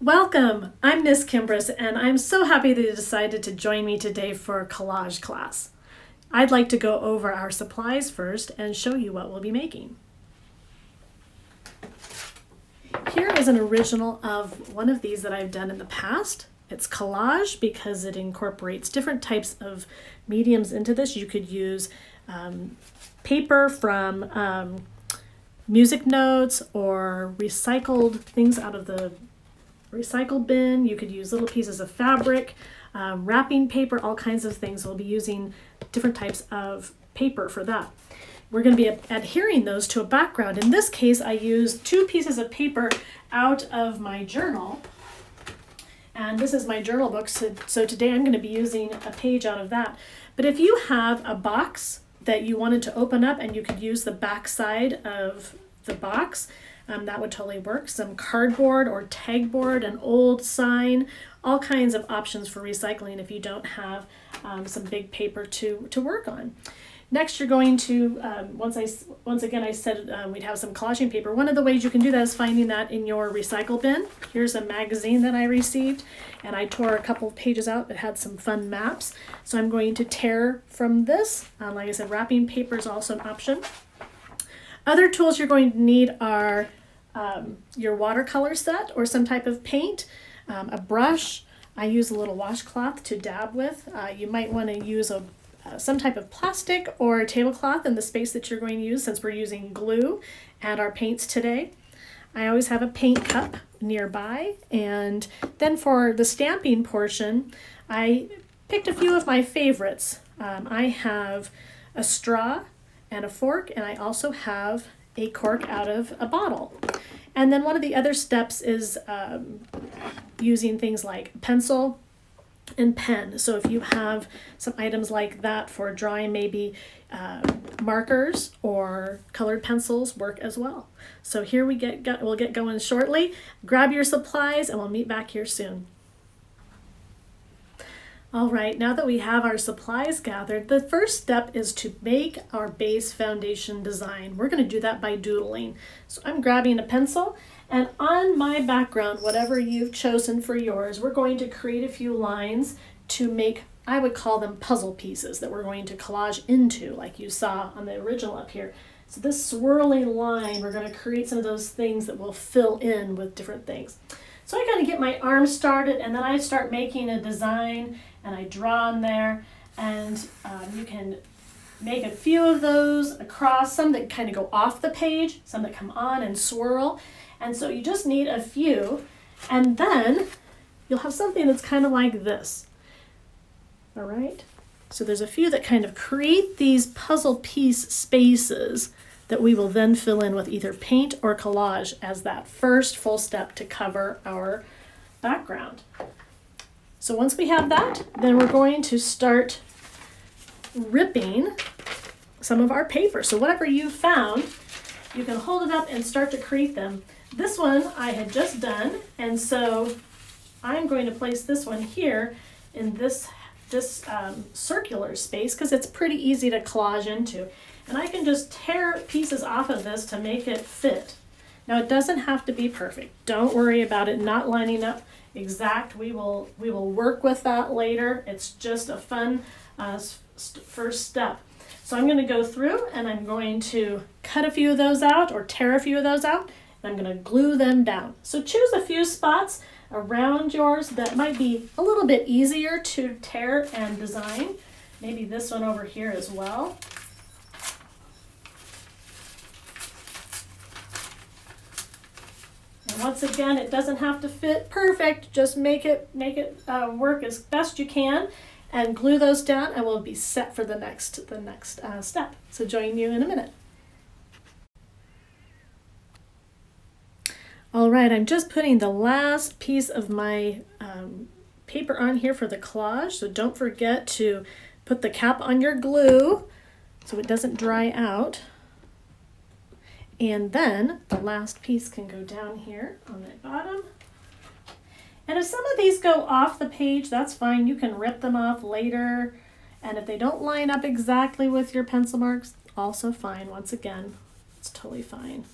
Welcome! I'm Miss Kmbris, and I'm so happy that you decided to join me today for collage class. I'd like to go over our supplies first and show you what we'll be making. Here is an original of one of these that I've done in the past. It's collage because it incorporates different types of mediums into this. You could use paper from music notes or recycled things out of the recycle bin. You could use little pieces of fabric, wrapping paper, all kinds of things. We'll be using different types of paper for that. We're going to be adhering those to a background. In this case, I used 2 pieces of paper out of my journal. And this is my journal book, so today I'm going to be using a page out of that. But if you have a box that you wanted to open up and you could use the back side of the box, that would totally work. Some cardboard or tag board, an old sign, all kinds of options for recycling if you don't have some big paper to work on. Next, you're going to, once again I said we'd have some collaging paper. One of the ways you can do that is finding that in your recycle bin. Here's a magazine that I received, and I tore a couple of pages out that had some fun maps. So I'm going to tear from this. Like I said, wrapping paper is also an option. Other tools you're going to need are your watercolor set or some type of paint, a brush. I use a little washcloth to dab with. You might want to use some type of plastic or a tablecloth in the space that you're going to use, since we're using glue and our paints today. I always have a paint cup nearby, and then for the stamping portion, I picked a few of my favorites. I have a straw and a fork, and I also have a cork out of a bottle. And then one of the other steps is using things like pencil and pen. So if you have some items like that for drawing, maybe markers or colored pencils work as well. So here we'll get going shortly. Grab your supplies and we'll meet back here soon. All right, now that we have our supplies gathered, the first step is to make our base foundation design. We're going to do that by doodling. So I'm grabbing a pencil, and on my background, whatever you've chosen for yours, we're going to create a few lines to make, I would call them puzzle pieces that we're going to collage into, like you saw on the original up here. So this swirling line, we're going to create some of those things that will fill in with different things. So I kind of get my arm started, and then I start making a design, and I draw on there, and you can make a few of those across, some that kind of go off the page, some that come on and swirl. And so you just need a few, and then you'll have something that's kind of like this. All right? So there's a few that kind of create these puzzle piece spaces that we will then fill in with either paint or collage as that first full step to cover our background. So once we have that, then we're going to start ripping some of our paper. So whatever you found, you can hold it up and start to create them. This one I had just done, and so I'm going to place this one here in this circular space because it's pretty easy to collage into. And I can just tear pieces off of this to make it fit. Now it doesn't have to be perfect. Don't worry about it not lining up exact. We will work with that later. It's just a fun first step. So I'm going to go through and I'm going to cut a few of those out or tear a few of those out, and I'm going to glue them down. So choose a few spots around yours that might be a little bit easier to tear and design. Maybe this one over here as well. And once again, it doesn't have to fit perfect. Just make it work as best you can, and glue those down, and we'll be set for the next step. So join you in a minute. All right, I'm just putting the last piece of my paper on here for the collage. So don't forget to put the cap on your glue so it doesn't dry out. And then the last piece can go down here on the bottom. And if some of these go off the page, that's fine. You can rip them off later. And if they don't line up exactly with your pencil marks, also fine. Once again, it's totally fine.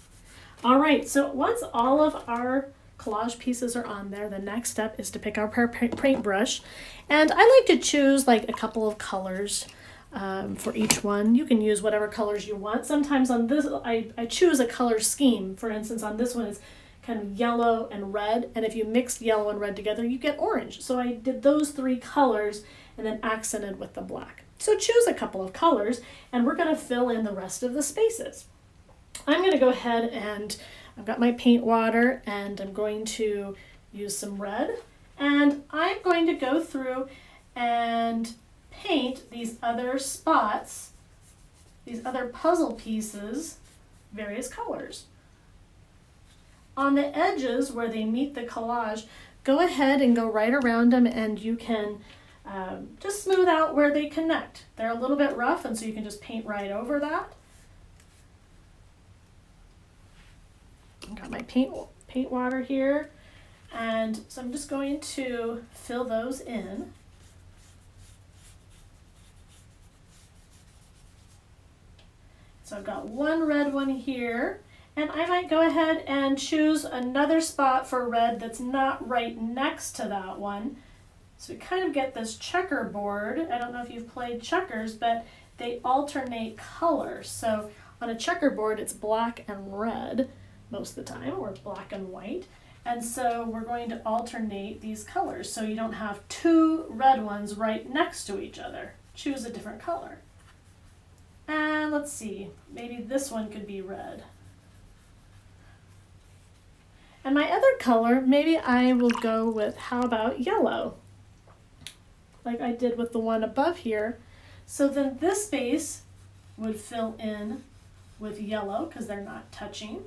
All right, so once all of our collage pieces are on there, the next step is to pick up our paintbrush. And I like to choose like a couple of colors for each one. You can use whatever colors you want. Sometimes on this, I choose a color scheme. For instance, on this one, it's kind of yellow and red. And if you mix yellow and red together, you get orange. So I did those three colors and then accented with the black. So choose a couple of colors, and we're going to fill in the rest of the spaces. I'm going to go ahead and I've got my paint water, and I'm going to use some red, and I'm going to go through and paint these other spots, these other puzzle pieces, various colors. On the edges where they meet the collage, go ahead and go right around them, and you can just smooth out where they connect. They're a little bit rough, and so you can just paint right over that. I've got my paint water here, and so I'm just going to fill those in. So I've got one red one here, and I might go ahead and choose another spot for red that's not right next to that one. So we kind of get this checkerboard. I don't know if you've played checkers, but they alternate colors. So on a checkerboard, it's black and red most of the time, or black and white. And so we're going to alternate these colors. So you don't have two red ones right next to each other. Choose a different color. And let's see, maybe this one could be red. And my other color, maybe I will go with, how about yellow? Like I did with the one above here. So then this space would fill in with yellow because they're not touching.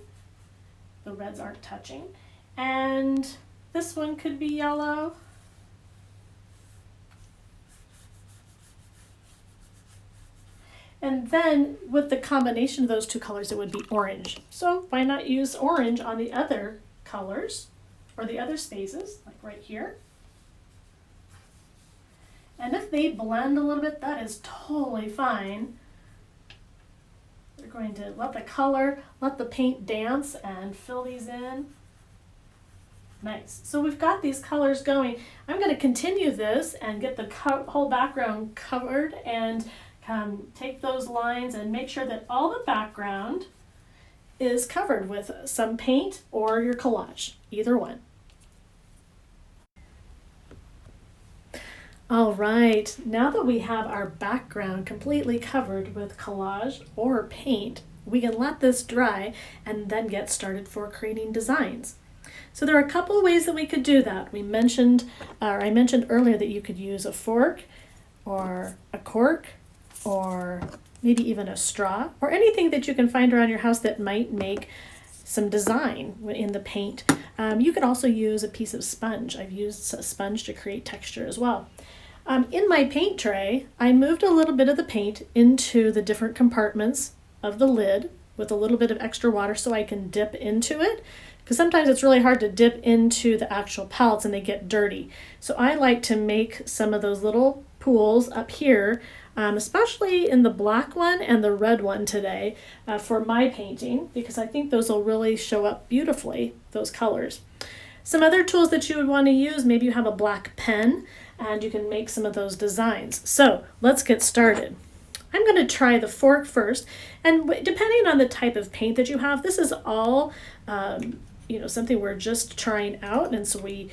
The reds aren't touching. And this one could be yellow. And then with the combination of those two colors, it would be orange. So why not use orange on the other colors or the other spaces, like right here? And if they blend a little bit, that is totally fine. We're going to let the color, let the paint dance and fill these in. Nice. So we've got these colors going. I'm going to continue this and get the whole background covered and take those lines and make sure that all the background is covered with some paint or your collage, either one. All right, now that we have our background completely covered with collage or paint, we can let this dry and then get started for creating designs. So there are a couple of ways that we could do that. I mentioned earlier that you could use a fork or a cork or maybe even a straw or anything that you can find around your house that might make some design in the paint. You could also use a piece of sponge. I've used a sponge to create texture as well. In my paint tray, I moved a little bit of the paint into the different compartments of the lid with a little bit of extra water so I can dip into it, because sometimes it's really hard to dip into the actual palettes and they get dirty. So I like to make some of those little pools up here, especially in the black one and the red one today for my painting, because I think those will really show up beautifully, those colors. Some other tools that you would want to use, maybe you have a black pen and you can make some of those designs. So let's get started. I'm going to try the fork first, and depending on the type of paint that you have, this is all something we're just trying out, and so we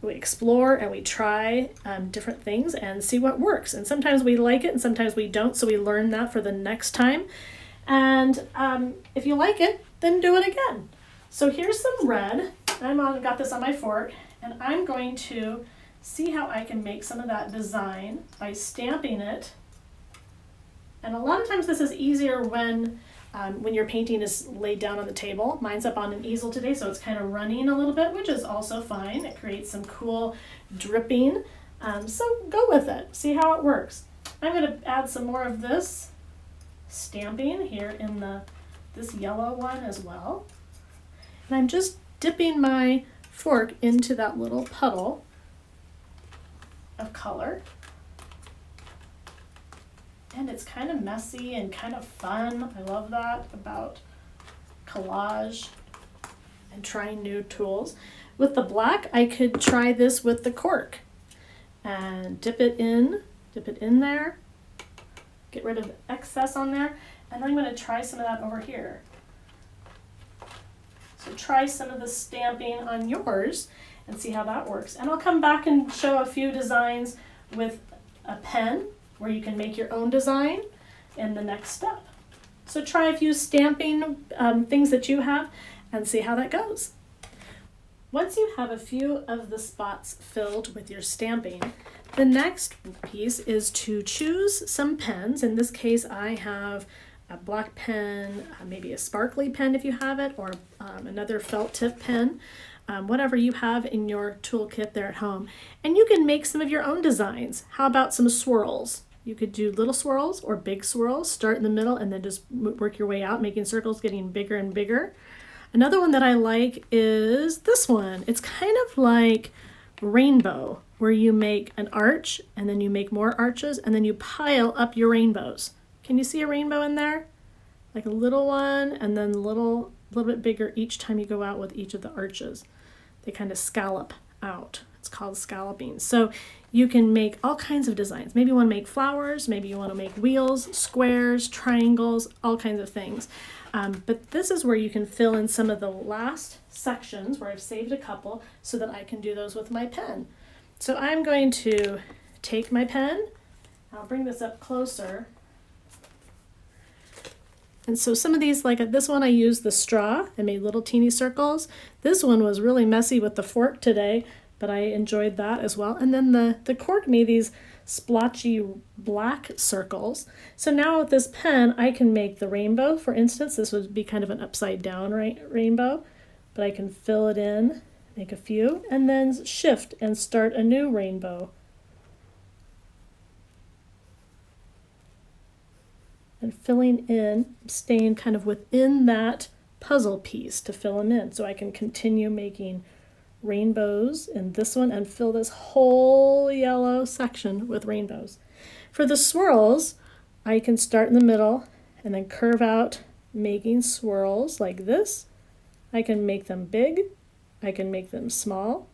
explore and we try different things and see what works. And sometimes we like it and sometimes we don't, so we learn that for the next time. And if you like it, then do it again. So here's some red. Got this on my fork, and I'm going to see how I can make some of that design by stamping it. And a lot of times this is easier when your painting is laid down on the table. Mine's up on an easel today, so it's kind of running a little bit, which is also fine. It creates some cool dripping. So go with it, see how it works. I'm going to add some more of this stamping here in this yellow one as well. And I'm just dipping my fork into that little puddle of color. And it's kind of messy and kind of fun. I love that about collage. and trying new tools. With the black, I could try this with the cork and dip it in there, get rid of the excess on there, and then I'm going to try some of that over here. So try some of the stamping on yours and see how that works. And I'll come back and show a few designs with a pen where you can make your own design in the next step. So try a few stamping things that you have and see how that goes. Once you have a few of the spots filled with your stamping, the next piece is to choose some pens. In this case, I have a black pen, maybe a sparkly pen if you have it, or another felt tip pen, whatever you have in your toolkit there at home. And you can make some of your own designs. How about some swirls? You could do little swirls or big swirls, start in the middle and then just work your way out, making circles, getting bigger and bigger. Another one that I like is this one. It's kind of like rainbow, where you make an arch and then you make more arches and then you pile up your rainbows. Can you see a rainbow in there? Like a little one and then a little bit bigger each time you go out with each of the arches. They kind of scallop out. It's called scalloping. So you can make all kinds of designs. Maybe you want to make flowers, maybe you want to make wheels, squares, triangles, all kinds of things. But this is where you can fill in some of the last sections where I've saved a couple so that I can do those with my pen. So I'm going to take my pen, I'll bring this up closer. And so some of these, like this one, I used the straw and made little teeny circles. This one was really messy with the fork today, but I enjoyed that as well. And then the cork made these splotchy black circles. So now with this pen, I can make the rainbow. For instance, this would be kind of an upside down rainbow, but I can fill it in, make a few, and then shift and start a new rainbow. And filling in, staying kind of within that puzzle piece to fill them in. So I can continue making rainbows in this one and fill this whole yellow section with rainbows. For the swirls, I can start in the middle and then curve out, making swirls like this. I can make them big, I can make them small,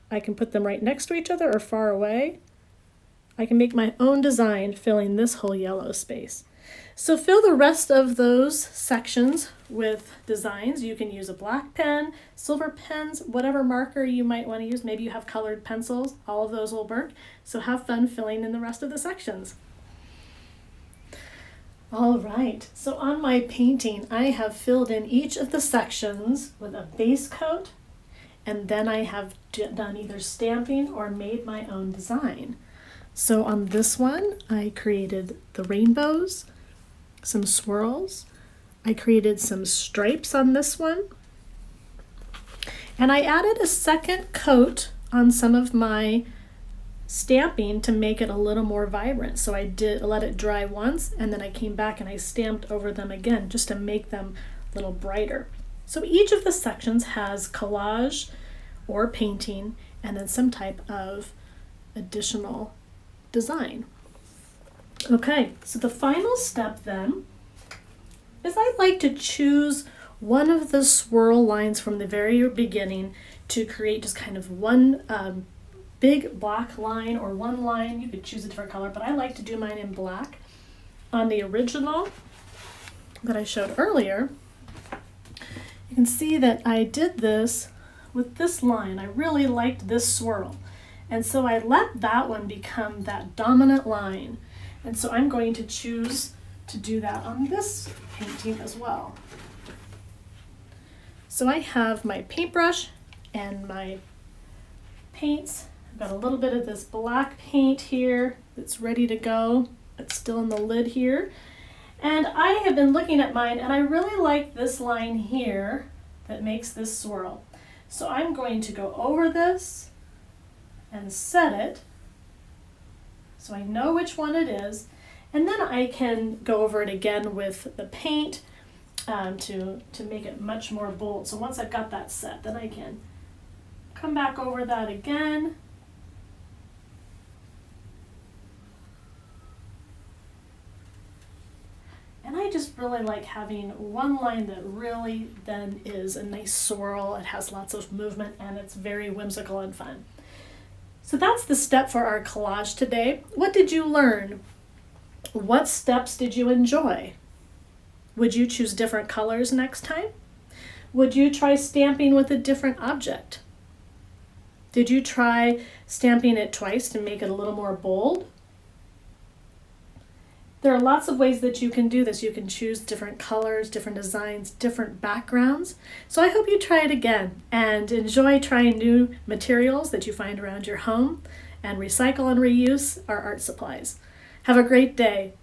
I can put them right next to each other or far away. I can make my own design filling this whole yellow space. So fill the rest of those sections with designs. You can use a black pen, silver pens, whatever marker you might want to use. Maybe you have colored pencils. All of those will work. So have fun filling in the rest of the sections. All right, so on my painting, I have filled in each of the sections with a base coat, and then I have done either stamping or made my own design. So on this one, I created the rainbows, some swirls. I created some stripes on this one. And I added a second coat on some of my stamping to make it a little more vibrant. So I let it dry once, and then I came back and I stamped over them again just to make them a little brighter. So each of the sections has collage or painting and then some type of additional design. Okay, so the final step then is I like to choose one of the swirl lines from the very beginning to create just kind of one big black line or one line. You could choose a different color, but I like to do mine in black. On the original that I showed earlier, you can see that I did this with this line. I really liked this swirl. And so I let that one become that dominant line. And so I'm going to choose to do that on this painting as well. So I have my paintbrush and my paints. I've got a little bit of this black paint here that's ready to go. It's still in the lid here. And I have been looking at mine and I really like this line here that makes this swirl. So I'm going to go over this and set it so I know which one it is, and then I can go over it again with the paint to make it much more bold. So once I've got that set, then I can come back over that again. And I just really like having one line that really then is a nice swirl. It has lots of movement and it's very whimsical and fun. So that's the step for our collage today. What did you learn? What steps did you enjoy? Would you choose different colors next time? Would you try stamping with a different object? Did you try stamping it twice to make it a little more bold? There are lots of ways that you can do this. You can choose different colors, different designs, different backgrounds. So I hope you try it again and enjoy trying new materials that you find around your home and recycle and reuse our art supplies. Have a great day.